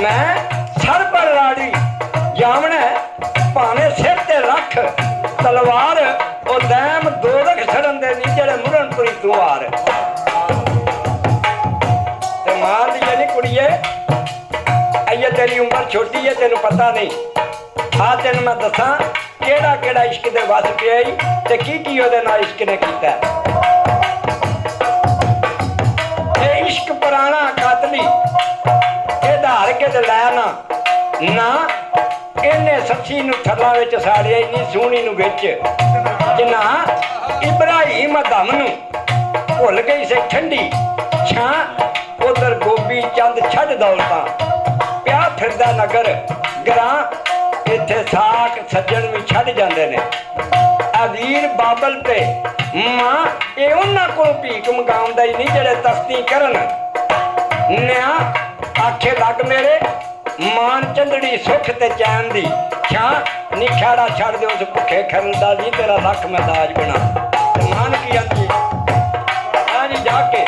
मैं सर पर राड़ी जावना भावे सिर ते रख तलवार ओ दैम दोदख छड़न दे नी जेड़े मुड़न तुरी तू हार ते मान दी नहीं कुड़िए अये तेरी उम्र छोटी है तेनू पता नहीं आ तेन मैं दसा केड़ा केड़ा इश्क दे वस पिया ते की ओदे नाल इश्क ने कीता ए इश्क पुराना कातली ए धार के ते लैना ना इन्ने सच्ची नू थल्ला विच साड़िया इन्नी सोहनी नू विच जिन्ना इब्राहिम दम नू भुल गई से ठंडी छां उधर गोभी चंद छड़ दौलतां प्या फिरदा नगर ग्रां इत्थे साक सज्जन भी छड़ जांदे ने अवीर बाबल ते मां ए उन्हां कोल भीख मंगाउंदा ही नहीं जेड़े तस्ती करन न्या आखे लग मेरे मान चंदड़ी सुख ते चैन दी छां निखाड़ा छड़ दे उस भुखे खरदा जी तेरा लख मैं दाज बना ते मान की आंदी हां जी जाके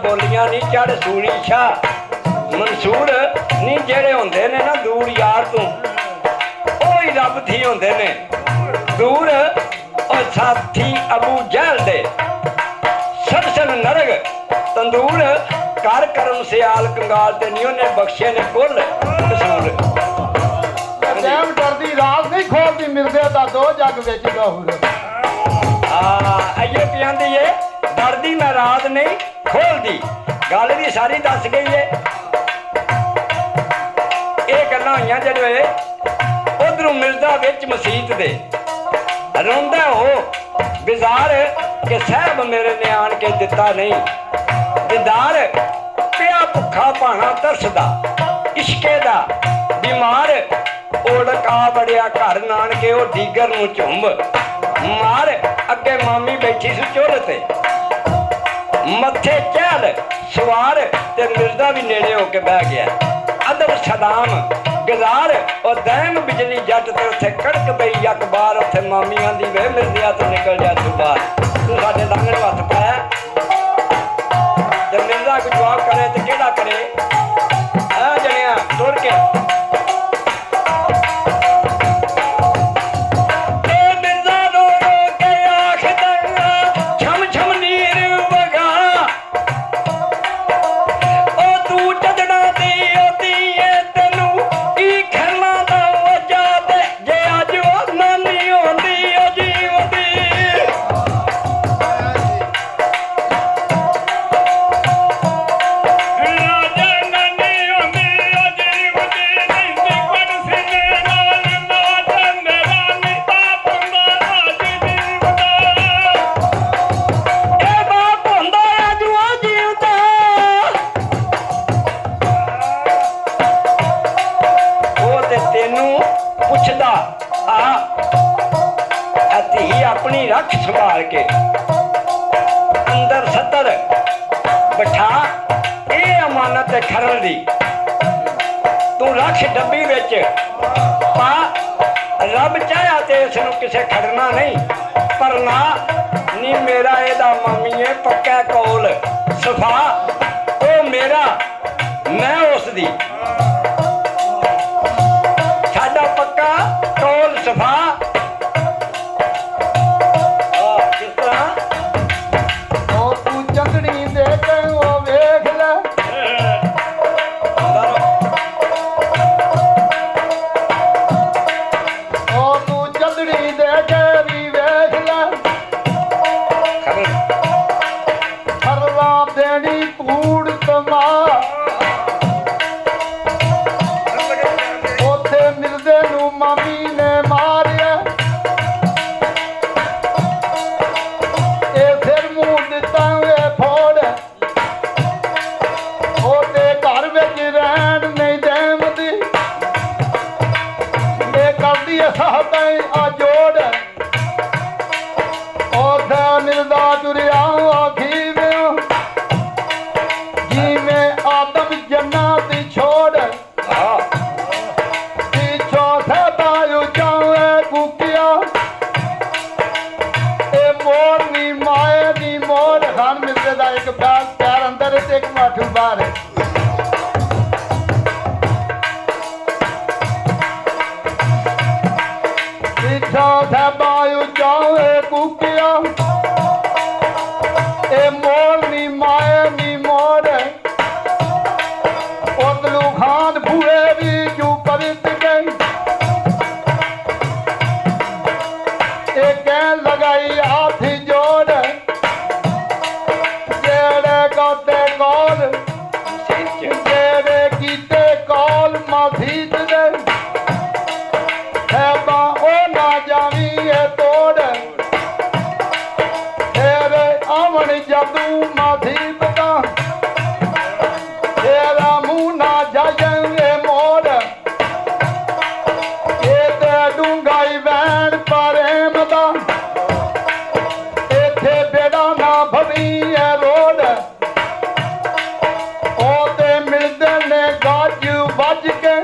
बोलियां नहीं चढ़ सूली शाह मंसूर नहीं जेड़े होंदे ने ना दूर यार तू ओही रब थी होंदे ने दूर और साथी अबू जहल दे सरसन नरग तंदूर कर करम सियाल कंगाल ते नहीं उन्हें बख्शे ने कुल कसूर टैम डरदी राज नहीं खोलदी मिलदे दा दो जग विच गहुर आइए पियांदी है डरदी मैं रात नहीं खोल दी गल भी सारी दस गई है ये गल्लां होइयां जेड़े उधरों मिलदा विच मसीत दे रोंदा हो बिजार के साहब मेरे ने आन के दिता नहीं दीदार पिया भुखा भाना तरसदा इश्के दा बीमार ओड़का बड़िया घर नानके ओ दीगर नूं झुंब मार अगे मामी बैठी सी चुल्ह ते मथे चहल सवार ते मिर्जा भी नेड़े होके बह गया अदब सलाम गजार और दैम बिजली जट ते उत्थे कड़क पई अखबार उत्थे मामी आंदी वे मिर्जिया तो निकल जा तू बाहर तू साडे लंघण हथ पाया ते मिर्जा को जवाब करे ते केड़ा करे आ जणिया टुर के ਪੁੱਛਦਾ ਆ ਧੀ ਆਪਣੀ ਰੱਖ ਸੰਭਾਲ ਕੇ ਅੰਦਰ ਸੱਤਰ ਬਿਠਾ, ਇਹ ਅਮਾਨਤ ਹੈ ਖਰਲ ਦੀ, ਤੂੰ ਰੱਖ ਡੱਬੀ ਵਿੱਚ ਪਾ। ਰੱਬ ਚਾਹਿਆ ਤੇ ਇਸ ਨੂੰ ਕਿਸੇ ਖੜਨਾ ਨਹੀਂ, ਪਰ ਨਾ ਨੀ ਮੇਰਾ ਇਹਦਾ ਮਾਮੀਏ ਪੱਕਾ ਕੌਲ ਸਫਾ, ਉਹ ਮੇਰਾ ਮੈਂ ਉਸ ਦੀ, ਸਾਡਾ ਪੱਕਾ ਕੌਲ ਸਫਾ। ਕਿਸ ਤਰ੍ਹਾਂ ਉਹ ਤੂੰ ਚੰਦਣੀ ਦੇ ਕੇ ਉਹ ਵੇਖ ਲੈ, ਉਹ ਤੂੰ ਚੰਦਣੀ ਦੇ ਕੇ ਵੀ ਵੇਖ ਲੈ, ਹਰਲਾ ਦੇਣੀ ਕੂੜ ਤਮਾ, ਉੱਥੇ ਮਿਲਦੇ ਨੂੰ ਮਾਮੀ ਨੇ ਮਾਰਿਆ, ਇਹ ਫਿਰ ਮੂੰਹ ਦਿੱਤਾ ਵੇ ਫੋੜ, ਉਹਦੇ ਘਰ ਵਿੱਚ ਰਹਿਣ ਨਹੀਂ ਦੇਵਦੀ, ਇਹ ਕਰਦੀ ਹੈ ਸਾਹਤਾਂ ਆ ਜੋੜ, ਉੱਥੇ ਮਿਲਦਾ ਤੁਰਿਆ ਆਖੀ ਵਿਓ, ਜਿਵੇਂ ਆਦਮ ਜੰਨਤ ਛੋੜ, ਪਿੱਛੋਂ ਸਦਾ ਜਾਵੇ ਕੁਕਿਆ, ਇਹ ਮੋੜ ਨੀ ਮਾਏ ਨੀ ਮੋੜ। ਖਾਨ ਮਿਲਦੇ ਦਾ ਇੱਕ ਪਿਆਰ ਅੰਦਰ ਤੇ ਇੱਕ ਮਾਠੂ ਬਾਹਰ ਹੈ। ਪਿੱਛੋਂ ਸਦਾ ਜਾਵੇ ਕੁਕਿਆ, ਇਹ ਮੋੜ ਨੀ ਮਾਏ ਨੀ ਮੋੜ, ਉਦਲੂ ਖਾਨ ਭੂਏ ਵੀ ਜੂ ਪਰਿਤ ਗਈ, ਇਹ ਕਹਿ ਲਗਾਈ ਹਾਥੀ ਜੋੜ, ਜਿਹੜੇ ਗੋਤੇ ਕੋਲ ਜਿਹੜੇ ਕੀਤੇ ਕੋਲ ਮਸੀਤ ਦੇ, ਹੈ ਬਾ ਉਹ ਨਾ ਜਾਵੀ ਇਹ ਤੋੜ, ਤੇਰੇ ਆਵਣ ਜਦੂ ਮਸੀਤ ਦਾ, ਤੇਰਾ ਮੂੰਹ ਨਾ ਜਾਏ ਮੋੜ, ਇਹ ਤੇ ਡੂੰਘਾਈ ਵੈਣ ਪ੍ਰੇਮ ਦਾ, ਇੱਥੇ ਬੇੜਾ ਨਾ ਭਵੀ ਹੈ ਰੋਡ, ਉਹ ਤੇ ਮਿਲਦੇ ਨੇ ਗੱਜ ਵੱਜ ਕੇ,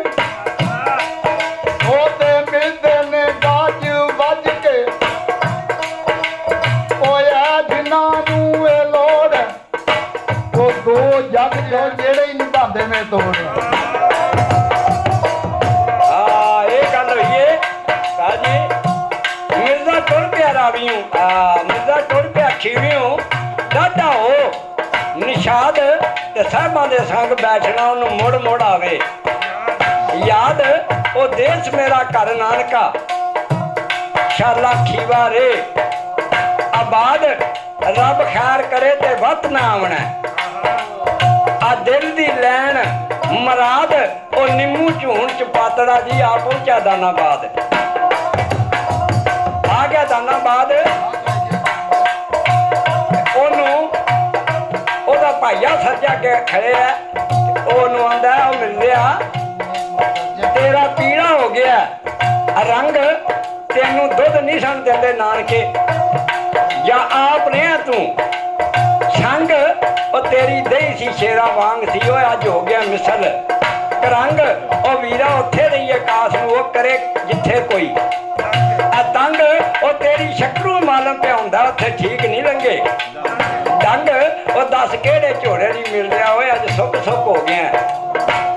ਉਹ ਤੇ ਮਿਲਦੇ ਨੇ ਗੱਜ ਵੱਜ ਕੇ, ਓਏ ਜਿਨ੍ਹਾਂ ਨੂੰ ਇਹ ਲੋੜ, ਉਹ ਦੋ ਜੱਗ ਜੋ ਜਿਹੜੇ ਹੀ ਨਿਭਾਉਂਦੇ ਨੇ ਤੋੜ। ਹਾਂ ਇਹ ਗੱਲ ਹੋਈ ਏ ਸਾਜੀ। ਮਿਰਜ਼ਾ ਟੁਰ ਪਿਆ ਰਾਵੀਓ, ਮਿਰਜ਼ਾ ਟੁਰ ਪਿਆ ਖੀਵੀਓ, ਦਾਦਾ ਹੋ ਨਿਸ਼ਾਦ ਤੇ ਸਾਹਿਬਾਂ ਦੇ ਸੰਗ ਬੈਠਣਾ ਉਹਨੂੰ ਮੁੜ ਮੁੜ ਆਵੇ ਯਾਦ, ਉਹ ਦੇਸ਼ ਮੇਰਾ ਘਰ ਨਾਨਕਾ, ਸ਼ਾਲਾ ਖੀਵਾ ਰੇ ਆਬਾਦ, ਰੱਬ ਖੈਰ ਕਰੇ ਤੇ ਵਤ ਨਾ ਆਵਣਾ, ਆ ਦਿਲ ਦੀ ਲੈਣ ਮਰਾਦ, ਉਹ ਨਿੰਮੂ ਝੂਣ ਚ ਪਾਤੜਾ ਜੀ ਆ ਪਹੁੰਚਿਆ ਦਾਨਾਬਾਦ, ਆ ਗਿਆ ਦਾਨਾਬਾਦ, ਉਹਨੂੰ ਉਹਦਾ ਭਾਈਆ ਸੱਜਾ ਕੇ ਖੜਿਆ, ਉਹਨੂੰ ਆਂਦਾ ਉਹ ਮਿਲਿਆ ਤੇਰਾ ਪੀਲਾ ਹੋ ਗਿਆ ਰੰਗ, ਤੈਨੂੰ ਦੁੱਧ ਨਹੀਂ ਸਨ ਦਿੰਦੇ ਨਾਨਕੇ, ਜਾਂ ਆਪ ਨੇ ਤੂੰ ਸੰਗ, ਉਹ ਤੇਰੀ ਦਹੀਂ ਸੀ ਸ਼ੇਰਾ ਵਾਂਗ ਸੀ, ਉਹ ਅੱਜ ਹੋ ਗਿਆ ਮਿਸਲ ਕਰੰਗ, ਉਹ ਵੀਰਾ ਉੱਥੇ ਰਹੀਏ ਕਾਸ ਨੂੰ ਉਹ ਕਰੇ ਜਿੱਥੇ ਕੋਈ ਆ ਤੰਗ, ਉਹ ਤੇਰੀ ਸ਼ਕਰੂ ਮਾਲਮ ਪਿਆ ਹੁੰਦਾ ਉੱਥੇ ਠੀਕ ਨਹੀਂ ਲੰਗੇ ਡੰਗ, ਉਹ ਦੱਸ ਕਿਹੜੇ ਝੋੜੇ ਨਹੀਂ ਮਿਲ ਰਿਹਾ, ਓਏ ਅੱਜ ਸੁੱਕ ਸੁੱਕ ਹੋ ਗਿਆ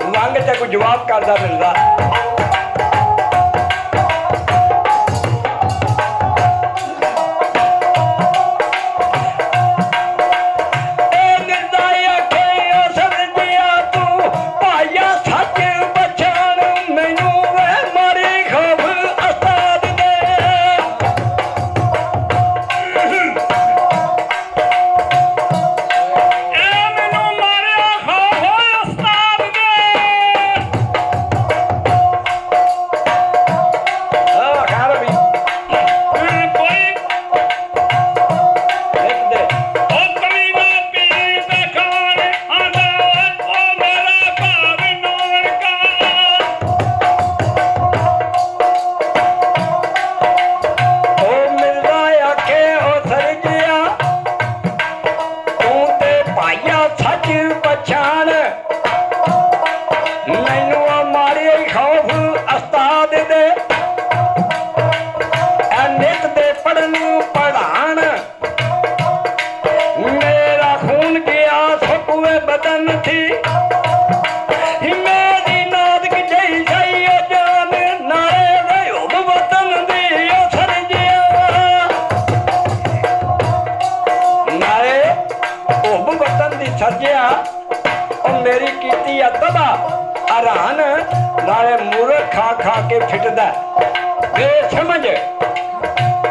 ਵੰਗ ਤੇ ਕੋਈ ਜਵਾਬ ਕਰਦਾ ਮਿਲਦਾ। ਆ ਤਬਾ ਹਰਾਨ ਨਾਲੇ ਮੂਰਖ ਖਾ ਖਾ ਕੇ ਫਿੱਟਦਾ ਬੇਸਮਝ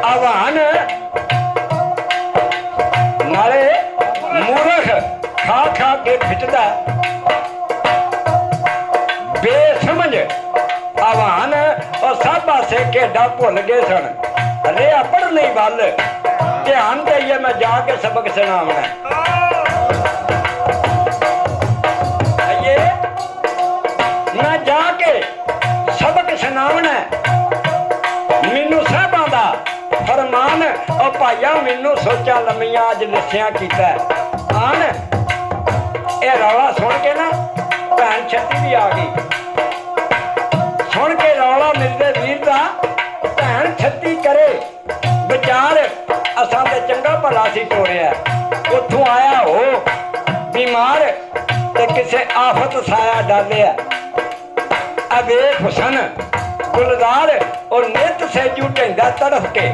ਆਵਾਨ ਨਾਲੇ ਮੂਰਖ ਖਾ ਖਾ ਕੇ ਫਿੱਟਦਾ ਬੇਸਮਝ ਆਵਾਨ ਉਹ ਸਭ ਪਾਸੇ ਖੇਡਾਂ ਭੁੱਲ ਗਏ ਸਨ ਰਿਹਾ ਪੜ੍ਹਨੇ ਵੱਲ ਧਿਆਨ ਦੇਈਏ ਮੈਂ ਜਾ ਕੇ ਸਬਕ ਸੁਣਾਵਣਾ ਆਈਏ ਮੈਂ ਜਾ ਕੇ ਸਬਕ ਸੁਣਾਵਣਾ ਮੈਨੂੰ ਸਭਾਂ ਦਾ ਫਰਮਾਨ ਉਹ ਭਾਈਆ ਮੈਨੂੰ ਸੋਚਾਂ ਲੰਮੀਆਂ ਅੱਜ ਲਿਖਿਆ ਕੀਤਾ ਆਨ ਇਹ ਰੌਲਾ ਸੁਣ ਕੇ ਨਾ ਭੈਣ ਛੱਤੀ ਵੀ ਆ ਗਈ ਸੁਣ ਕੇ ਰੌਲਾ ਮਿਲਦੇ ਵੀਰ ਦਾ ਭੈਣ ਛੱਤੀ ਕਰੇ ਵਿਚਾਰ ਅਸਾਂ ਤੇ ਚੰਗਾ ਭਲਾ ਸੀ ਤੋਰਿਆ ਉੱਥੋਂ ਆਇਆ ਹੋ ਬਿਮਾਰ ਤੇ ਕਿਸੇ ਆਫਤ ਸਾਇਆ ਡਾਲਿਆ ਅਵੇ ਹੁਸਨ ਗੁਲਜ਼ਾਰ ਉਹ ਨਿਤ ਸੇਜੂ ਢੈਂਦਾ ਤੜਫ ਕੇ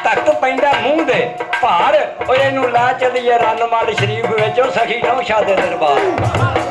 ਤੱਕ ਪੈਂਦਾ ਮੂੰਹ ਦੇ ਭਾਰ ਉਹ ਇਹਨੂੰ ਲਾ ਚੱਲੀਏ ਰੰਨਮਾਲ ਸ਼ਰੀਫ ਵਿੱਚ ਉਹ ਸਖੀ ਨੌਸ਼ਾ ਦੇ ਦਰਬਾਰ